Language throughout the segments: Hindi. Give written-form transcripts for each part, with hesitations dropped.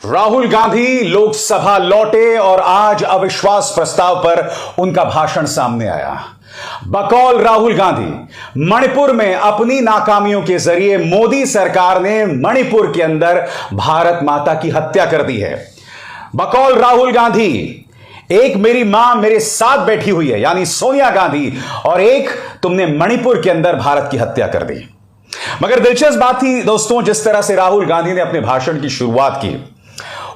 राहुल गांधी लोकसभा लौटे और आज अविश्वास प्रस्ताव पर उनका भाषण सामने आया। बकौल राहुल गांधी, मणिपुर में अपनी नाकामियों के जरिए मोदी सरकार ने मणिपुर के अंदर भारत माता की हत्या कर दी है। बकौल राहुल गांधी, एक मेरी मां मेरे साथ बैठी हुई है यानी सोनिया गांधी, और एक तुमने मणिपुर के अंदर भारत की हत्या कर दी। मगर दिलचस्प बात थी दोस्तों, जिस तरह से राहुल गांधी ने अपने भाषण की शुरुआत की,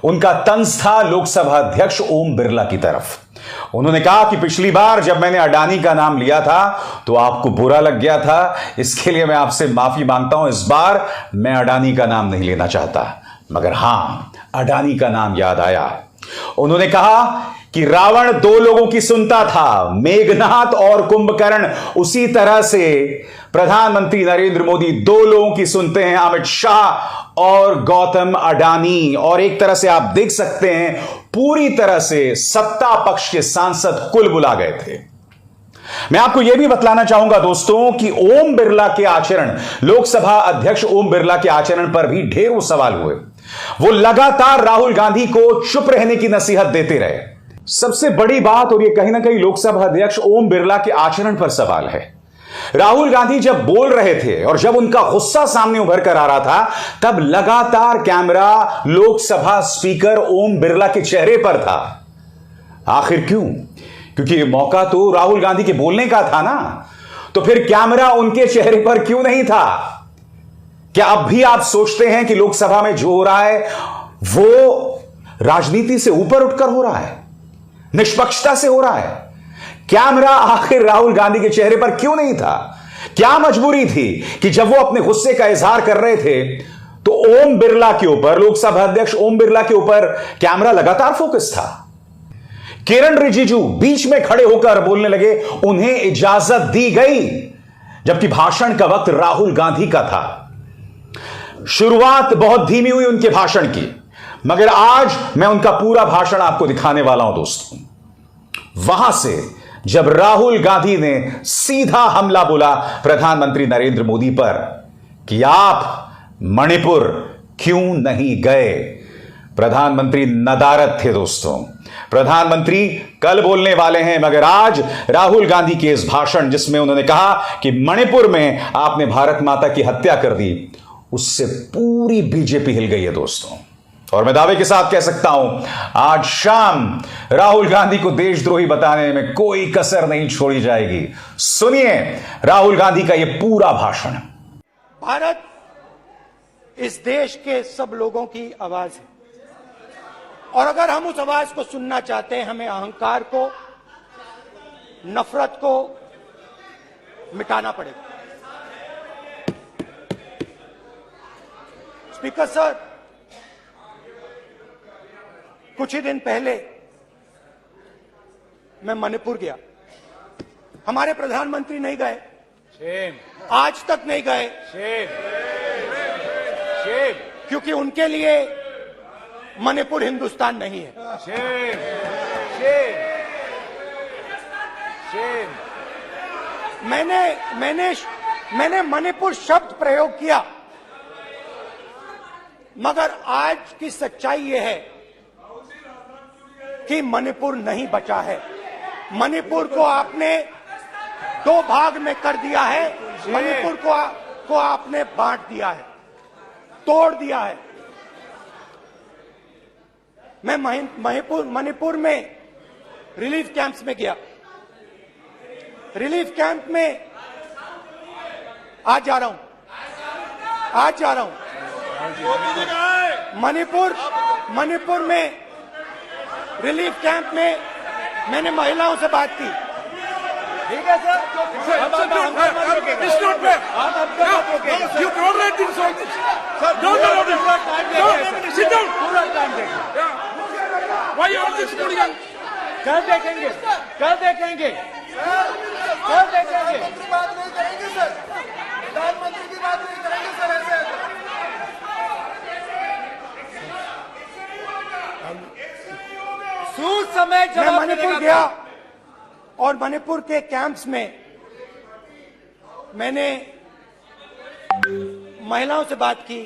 उनका तंज था लोकसभा अध्यक्ष ओम बिरला की तरफ। उन्होंने कहा कि पिछली बार जब मैंने अडानी का नाम लिया था तो आपको बुरा लग गया था, इसके लिए मैं आपसे माफी मांगता हूं। इस बार मैं अडानी का नाम नहीं लेना चाहता। मगर हां, अडानी का नाम याद आया। उन्होंने कहा कि रावण दो लोगों की सुनता था, मेघनाथ और कुंभकर्ण। उसी तरह से प्रधानमंत्री नरेंद्र मोदी दो लोगों की सुनते हैं, अमित शाह और गौतम अडानी। और एक तरह से आप देख सकते हैं पूरी तरह से सत्ता पक्ष के सांसद कुल बुला गए थे। मैं आपको यह भी बतलाना चाहूंगा दोस्तों कि ओम बिरला के आचरण, लोकसभा अध्यक्ष ओम बिरला के आचरण पर भी ढेरों सवाल हुए। वो लगातार राहुल गांधी को चुप रहने की नसीहत देते रहे। सबसे बड़ी बात, और ये कहीं ना कहीं लोकसभा अध्यक्ष ओम बिरला के आचरण पर सवाल है। राहुल गांधी जब बोल रहे थे और जब उनका गुस्सा सामने उभर कर आ रहा था, तब लगातार कैमरा लोकसभा स्पीकर ओम बिरला के चेहरे पर था। आखिर क्यों? क्योंकि ये मौका तो राहुल गांधी के बोलने का था ना, तो फिर कैमरा उनके चेहरे पर क्यों नहीं था? क्या अब भी आप सोचते हैं कि लोकसभा में जो हो रहा है वो राजनीति से ऊपर उठकर हो रहा है, निष्पक्षता से हो रहा है? कैमरा आखिर राहुल गांधी के चेहरे पर क्यों नहीं था? क्या मजबूरी थी कि जब वो अपने गुस्से का इजहार कर रहे थे तो ओम बिरला के ऊपर, लोकसभा अध्यक्ष ओम बिरला के ऊपर कैमरा लगातार फोकस था? किरण रिजिजू बीच में खड़े होकर बोलने लगे, उन्हें इजाजत दी गई, जबकि भाषण का वक्त राहुल गांधी का था। शुरुआत बहुत धीमी हुई उनके भाषण की, मगर आज मैं उनका पूरा भाषण आपको दिखाने वाला हूं दोस्तों। वहां से जब राहुल गांधी ने सीधा हमला बोला प्रधानमंत्री नरेंद्र मोदी पर कि आप मणिपुर क्यों नहीं गए। प्रधानमंत्री नदारद थे दोस्तों। प्रधानमंत्री कल बोलने वाले हैं, मगर आज राहुल गांधी के इस भाषण, जिसमें उन्होंने कहा कि मणिपुर में आपने भारत माता की हत्या कर दी, उससे पूरी बीजेपी हिल गई है दोस्तों। और मैं दावे के साथ कह सकता हूं, आज शाम राहुल गांधी को देशद्रोही बताने में कोई कसर नहीं छोड़ी जाएगी। सुनिए राहुल गांधी का यह पूरा भाषण। भारत इस देश के सब लोगों की आवाज है, और अगर हम उस आवाज को सुनना चाहते हैं, हमें अहंकार को, नफरत को मिटाना पड़ेगा। स्पीकर सर, कुछ ही दिन पहले मैं मणिपुर गया। हमारे प्रधानमंत्री नहीं गए, आज तक नहीं गए, क्योंकि उनके लिए मणिपुर हिंदुस्तान नहीं है। मैंने मणिपुर शब्द प्रयोग किया, मगर आज की सच्चाई यह है कि मणिपुर नहीं बचा है। मणिपुर को आपने दो भाग में कर दिया है। मणिपुर को आपने बांट दिया है, तोड़ दिया है। मैं मणिपुर में रिलीफ कैंप्स में गया। रिलीफ कैंप में आज जा रहा हूं। मणिपुर में रिलीफ कैंप में मैंने महिलाओं से बात की। ठीक है सर, कर देखेंगे। प्रधानमंत्री की बात नहीं करेंगे सर ऐसे। समय मैं मणिपुर गया और मणिपुर के कैंप्स में मैंने महिलाओं से बात की,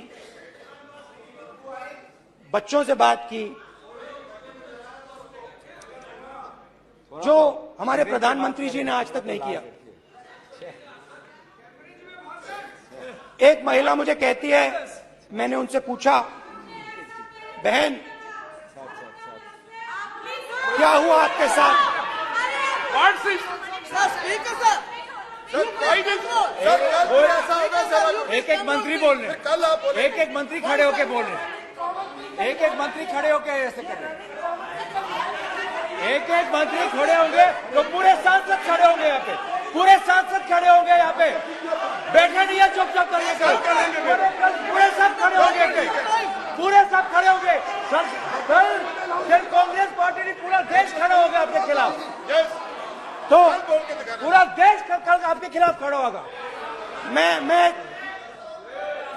बच्चों से बात की, जो हमारे प्रधानमंत्री जी ने आज तक नहीं किया। एक महिला मुझे कहती है, मैंने उनसे पूछा, बहन क्या हुआ आपके साथ? एक एक मंत्री बोल रहे हैं, एक एक मंत्री खड़े होके बोल रहे हैं, एक एक मंत्री खड़े होके ऐसे कर रहे हैं, एक एक मंत्री खड़े होंगे तो पूरे सांसद खड़े होंगे यहाँ पे, पूरे सांसद खड़े होंगे यहाँ पे, बैठे नहीं है चुपचाप करिए, पूरे सब खड़े होंगे, पूरे सब खड़े होंगे, कल कांग्रेस पार्टी ने पूरा देश खड़ा होगा आपके खिलाफ, तो पूरा देश कल आपके खिलाफ खड़ा होगा। मैं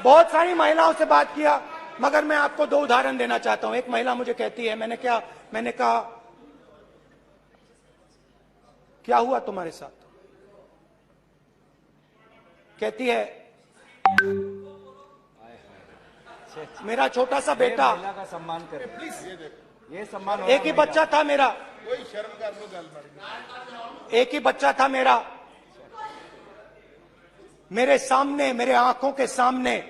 बहुत सारी महिलाओं से बात किया, मगर मैं आपको दो उदाहरण देना चाहता हूं। एक महिला मुझे कहती है, मैंने कहा क्या हुआ तुम्हारे साथ? कहती है, मेरा छोटा सा बेटा, महिला का सम्मान करें प्लीज, ये सम्मान, एक ही बच्चा था मेरा, कोई शर्म कर लो गल एक ही बच्चा था मेरा, मेरे सामने, मेरे आंखों के सामने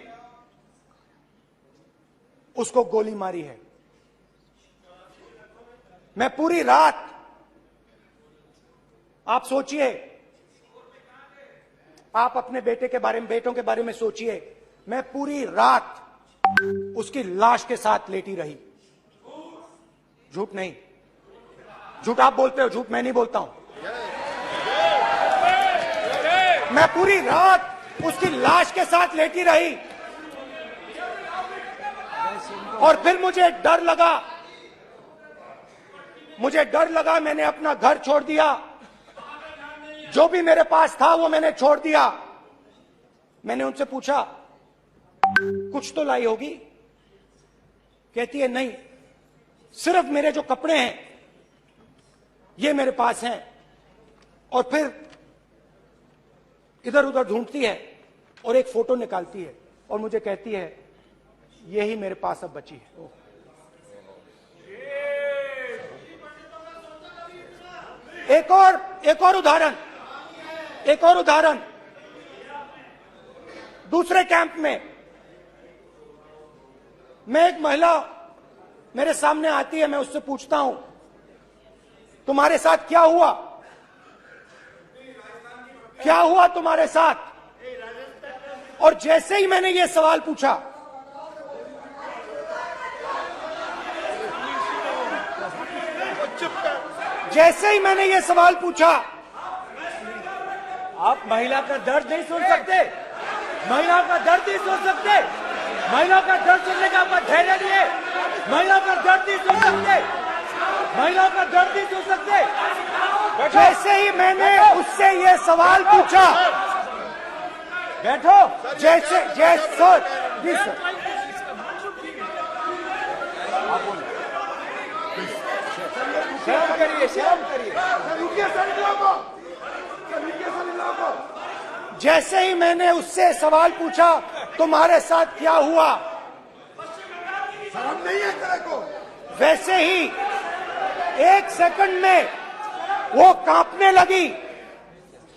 उसको गोली मारी है। मैं पूरी रात, आप सोचिए, आप अपने बेटे के बारे में, बेटों के बारे में सोचिए, मैं पूरी रात उसकी लाश के साथ लेटी रही। झूठ नहीं, झूठ आप बोलते हो, झूठ मैं नहीं बोलता हूं। मैं पूरी रात उसकी लाश के साथ लेटी रही और फिर मुझे डर लगा, मैंने अपना घर छोड़ दिया, जो भी मेरे पास था वो मैंने छोड़ दिया। मैंने उनसे पूछा, कुछ तो लाई होगी? कहती है, नहीं, सिर्फ मेरे जो कपड़े हैं ये मेरे पास हैं। और फिर इधर उधर ढूंढती है और एक फोटो निकालती है और मुझे कहती है, यही मेरे पास अब बची है। एक और उदाहरण, दूसरे कैंप में मैं, एक महिला मेरे सामने आती है, मैं उससे पूछता हूं, तुम्हारे साथ क्या हुआ? क्या हुआ तुम्हारे साथ? और जैसे ही मैंने ये सवाल पूछा, आप महिला का दर्द नहीं सुन सकते, महिला का दर्द नहीं सुन सकते, महिला का दर्द सुनने का आपका धैर्य नहीं है, महिला का दर्द नहीं सुन सकते, महिला का दर्द नहीं सुन सकते। जैसे ही मैंने उससे ये सवाल पूछा, बैठो, जैसे सर, जी सर, शर्म करिए, शर्म करिए। जैसे ही मैंने उससे सवाल पूछा, तुम्हारे साथ क्या हुआ, शर्म नहीं है तेरे को? वैसे ही एक सेकंड में वो कांपने लगी।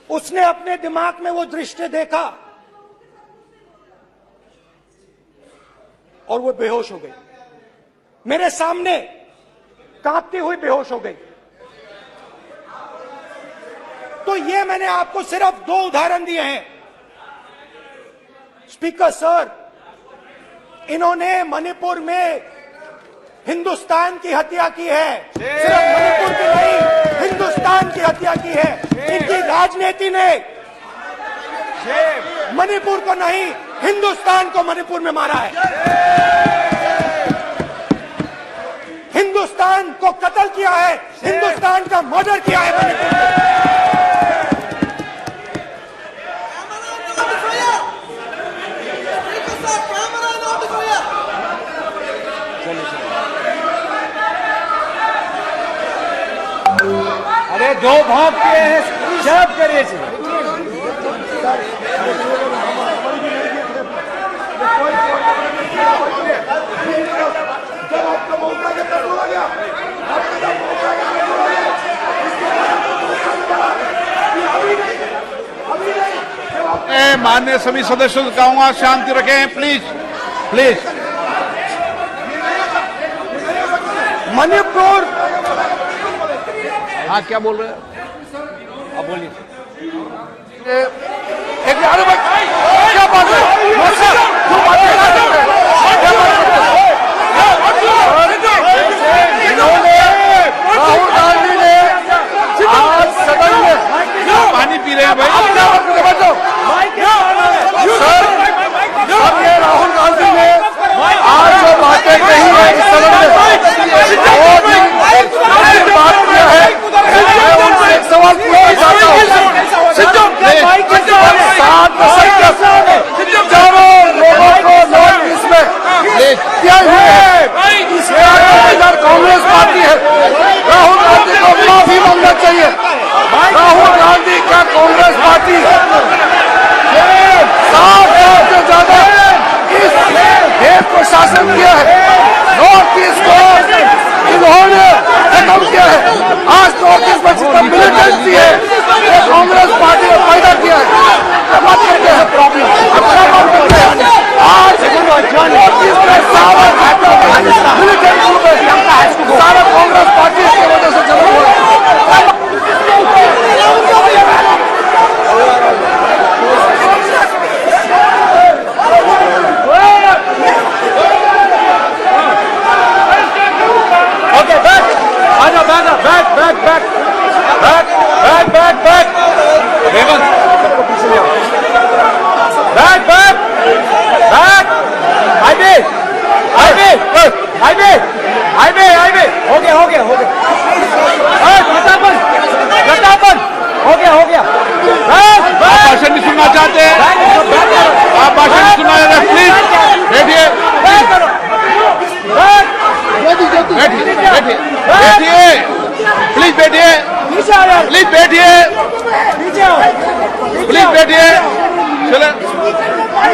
उसने अपने दिमाग में वो दृश्य देखा और वो बेहोश हो गई। मेरे सामने कांपती हुई बेहोश हो गई। तो ये मैंने आपको सिर्फ दो उदाहरण दिए हैं। स्पीकर सर, इन्होंने मणिपुर में हिंदुस्तान की हत्या की है, सिर्फ मणिपुर की नहीं, हिंदुस्तान की हत्या की है। इनकी राजनीति ने मणिपुर को नहीं, हिंदुस्तान को मणिपुर में मारा है। हिंदुस्तान को कत्ल किया है, हिंदुस्तान का मर्डर किया है मणिपुर में। अरे दो भाग के हैं, शर्म करिए। मैं माननीय सभी सदस्यों से कहूंगा शांति रखें प्लीज प्लीज। मणिपुर, हाँ क्या बोल रहे हैं? अब बोलिए। एक अरे भाई क्या बात है? राहुल गांधी ने आज सदन में पानी पी रहे हैं भाई। सर ये राहुल गांधी ने आज जो बातें कही है इस सदन में बहुत ही बात किया है। मैं उनसे एक सवाल पूछना चाहता हूँ। 7 दशक हजारों लोगों को नॉर्थ ईस्ट में क्या हुए हैं? इधर कांग्रेस पार्टी है। राहुल गांधी को माफी मांगना चाहिए। राहुल गांधी का कांग्रेस पार्टी 7 साल से ज्यादा इस देश को शासन किया है। नॉर्थ ईस्ट को इन्होंने खत्म किया है। आज नॉर्थ ईस्ट में जितना मिलिटेंसी है ये कांग्रेस पार्टी ने पैदा किया है। बात करते हैं प्रॉब्लम आज नॉर्थ ईस्ट में सारा मिलिटेंसी सारा कांग्रेस पार्टी की वजह से चला हुआ है। भाषण नहीं सुनना चाहते हैं? आप भाषण नहीं सुनना चाहते? प्लीज बैठिए, बैठिए, प्लीज बैठिए, प्लीज बैठिए, प्लीज बैठिए। चले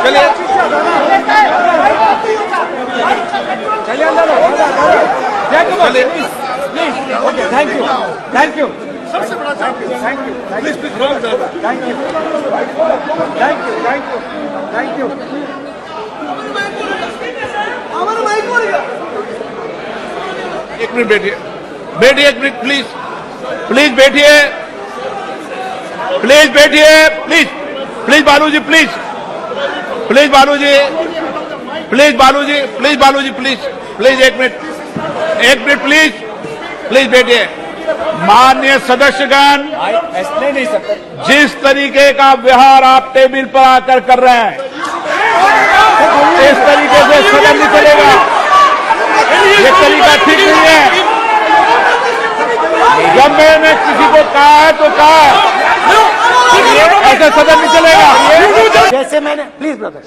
चलिए थैंक यू थैंक यू सबसे बड़ा thank you please please thank you thank you thank you thank you. एक मिनट बैठिए, बैठिए एक मिनट प्लीज, प्लीज बैठिए, प्लीज बैठिए, please please Baluji please, please Baluji, please Baluji, please Baluji, please please एक मिनट प्लीज, प्लीज बैठिए। माननीय सदस्यगण, ऐसे नहीं सकते। जिस तरीके का व्यवहार आप टेबल पर आकर कर रहे हैं इस तरीके से सदन नहीं चलेगा। ये तरीका ठीक नहीं है। जब मैंने किसी को कहा है तो कहा है, ऐसे सदन नहीं चलेगा। जैसे मैंने प्लीज ब्रदर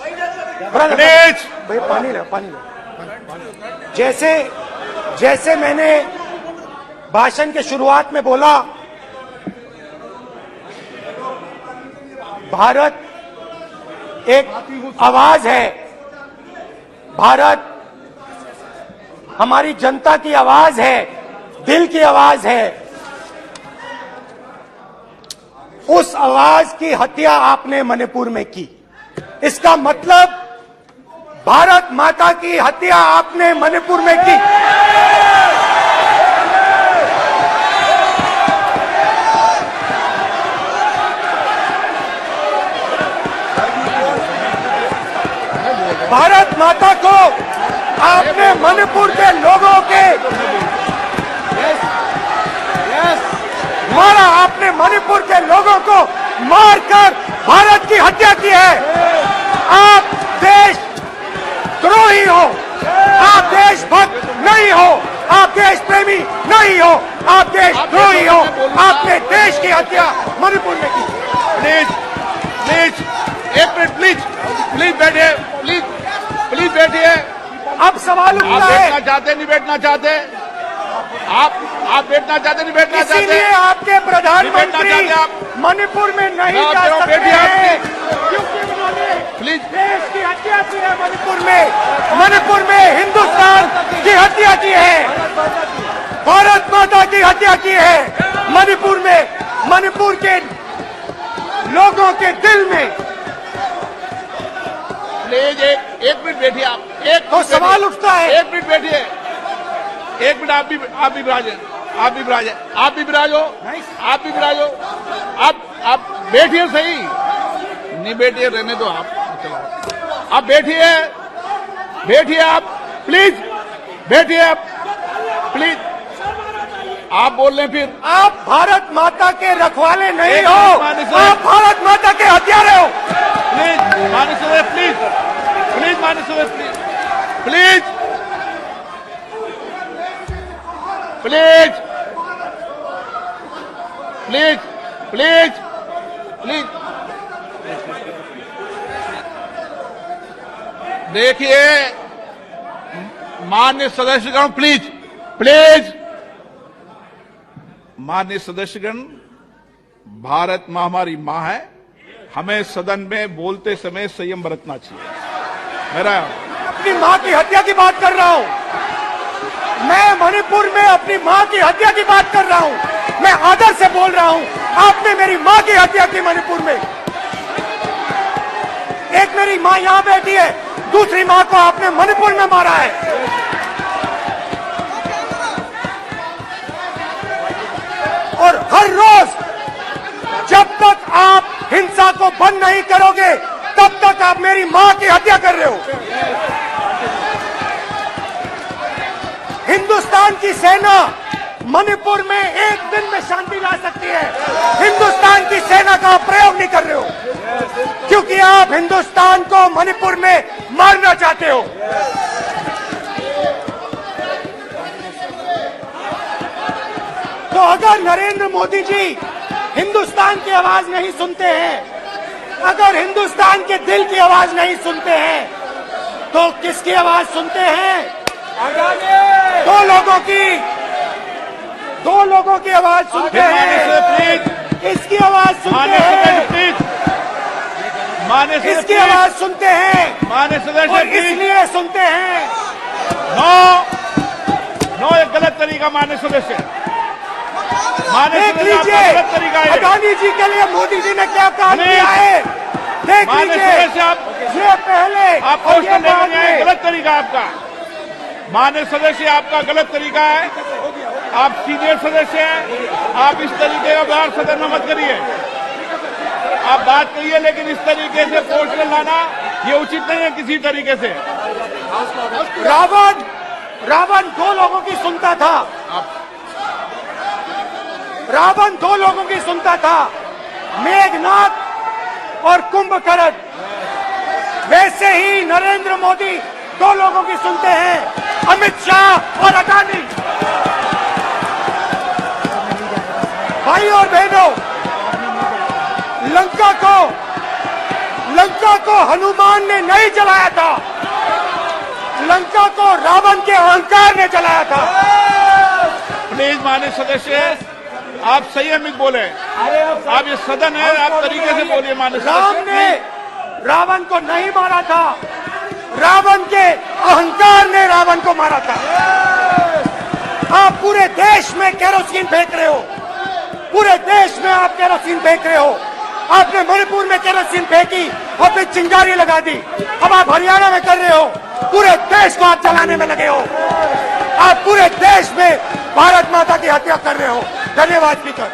प्लीज भाई पानी लो। जैसे मैंने भाषण के शुरुआत में बोला, भारत एक आवाज है। भारत हमारी जनता की आवाज है, दिल की आवाज है। उस आवाज की हत्या आपने मणिपुर में की। इसका मतलब भारत माता की हत्या आपने मणिपुर में की। भारत माता को आपने मणिपुर के लोगों के मारा। आपने मणिपुर के लोगों को मारकर भारत की हत्या की है। आप देशद्रोही हो, आप देशभक्त नहीं हो, आप देश प्रेमी नहीं हो, आप देशद्रोही हो। आपने देश की हत्या मणिपुर में की। प्लीज प्लीज एक मिनट प्लीज, प्लीज बैठिए, प्लीज प्लीज बैठिए। अब सवाल आप उठता है, बैठना चाहते नहीं बैठना चाहते? आप बैठना चाहते नहीं बैठना चाहते? इसीलिए आपके प्रधानमंत्री मणिपुर में नहीं जा सकते हैं, क्योंकि उन्होंने प्लीज देश की हत्या की है। मणिपुर में हिंदुस्तान की हत्या की है, भारत माता की हत्या की है। मणिपुर में मणिपुर के लोगों के दिल में प्लीज एक मिनट बैठिए आप। एक तो मिनट सवाल बैठिए। उठता है। एक मिनट बैठिए। एक मिनट आप भी विराजे। आप भी विराजे। आप भी विराजो। आप भी विराजो। आप बैठिए सही। नहीं बैठिए, रहने दो आप। आप बैठिए। बैठिए आप प्लीज। बैठिए आप प्लीज। आप बोल रहे हैं फिर। आप भारत माता के रखवाले नहीं एक हो, मिनट माननीय सर। आप भारत माता के हत्यारे हो। प्लीज माननीय सदस्य प्लीज। प्लीज माननीय सदस्य please. Please please please please. देखिए माननीय सदस्यगण, प्लीज प्लीज। माननीय सदस्यगण, भारत मां हमारी मां है। हमें सदन में बोलते समय संयम बरतना चाहिए। मेरा अपनी माँ की हत्या की बात कर रहा हूँ। मैं मणिपुर में अपनी माँ की हत्या की बात कर रहा हूँ। मैं आदर से बोल रहा हूँ। आपने मेरी माँ की हत्या की मणिपुर में। एक मेरी माँ यहाँ बैठी है, दूसरी माँ को आपने मणिपुर में मारा है। और हर रोज जब तक आप हिंसा को बंद नहीं करोगे, तब तक आप मेरी माँ की हत्या कर रहे हो। हिंदुस्तान की सेना मणिपुर में एक दिन में शांति ला सकती है। हिंदुस्तान की सेना का आप प्रयोग नहीं कर रहे हो, क्योंकि आप हिंदुस्तान को मणिपुर में मारना चाहते हो। तो अगर नरेंद्र मोदी जी हिंदुस्तान की आवाज नहीं सुनते हैं, अगर हिंदुस्तान के दिल की आवाज नहीं सुनते हैं, तो किसकी आवाज सुनते हैं? दो लोगों की आवाज सुनते हैं। प्लीज। इसकी आवाज सुनते हैं, प्लीज। माननीय सदस्य इसकी आवाज सुनते हैं, माननीय सदस्य और प्लीज। इसलिए सुनते हैं। नो एक गलत तरीका माननीय सदस्य। माननीय देख सदस्य, आपका लीजिए गलत तरीका है। अडानी जी के लिए मोदी जी ने क्या काम प्लीज। किया है। देख माननीय लीजिए, सदस्य, आप ये पहले आप और ये क्वेश्चन बाद लेकर आए, में। गलत तरीका आपका। माननीय सदस्य, आपका गलत तरीका है। आप सीनियर सदस्य हैं। आप इस तरीके का व्यवहार सदन में मत करिए। आप बात करिए, लेकिन इस तरीके से क्वेश्चन लाना ये उचित नहीं है किसी तरीके से। रावण दो लोगों की सुनता था। रावण दो लोगों की सुनता था, मेघनाथ और कुंभकर्ण। वैसे ही नरेंद्र मोदी दो लोगों की सुनते हैं, अमित शाह और अडानी। भाई और बहनों, लंका को हनुमान ने नहीं जलाया था, लंका को रावण के अहंकार ने जलाया था। प्लीज माननीय सदस्य, आप संयमित बोले। आप ये सदन है, आप तरीके से बोलिए। माननीय राम सदस्य, ने रावण को नहीं मारा था, रावण के अहंकार ने रावण को मारा था। आप पूरे देश में केरोसिन फेंक रहे हो, पूरे देश में आप केरोसिन फेंक रहे हो। आपने मणिपुर में केरोसिन फेंकी, आपने चिंगारी लगा दी। अब आप हरियाणा में कर रहे हो, पूरे देश को आप जलाने में लगे हो। आप पूरे देश में भारत माता की हत्या कर रहे हो। धन्यवाद स्पीकर।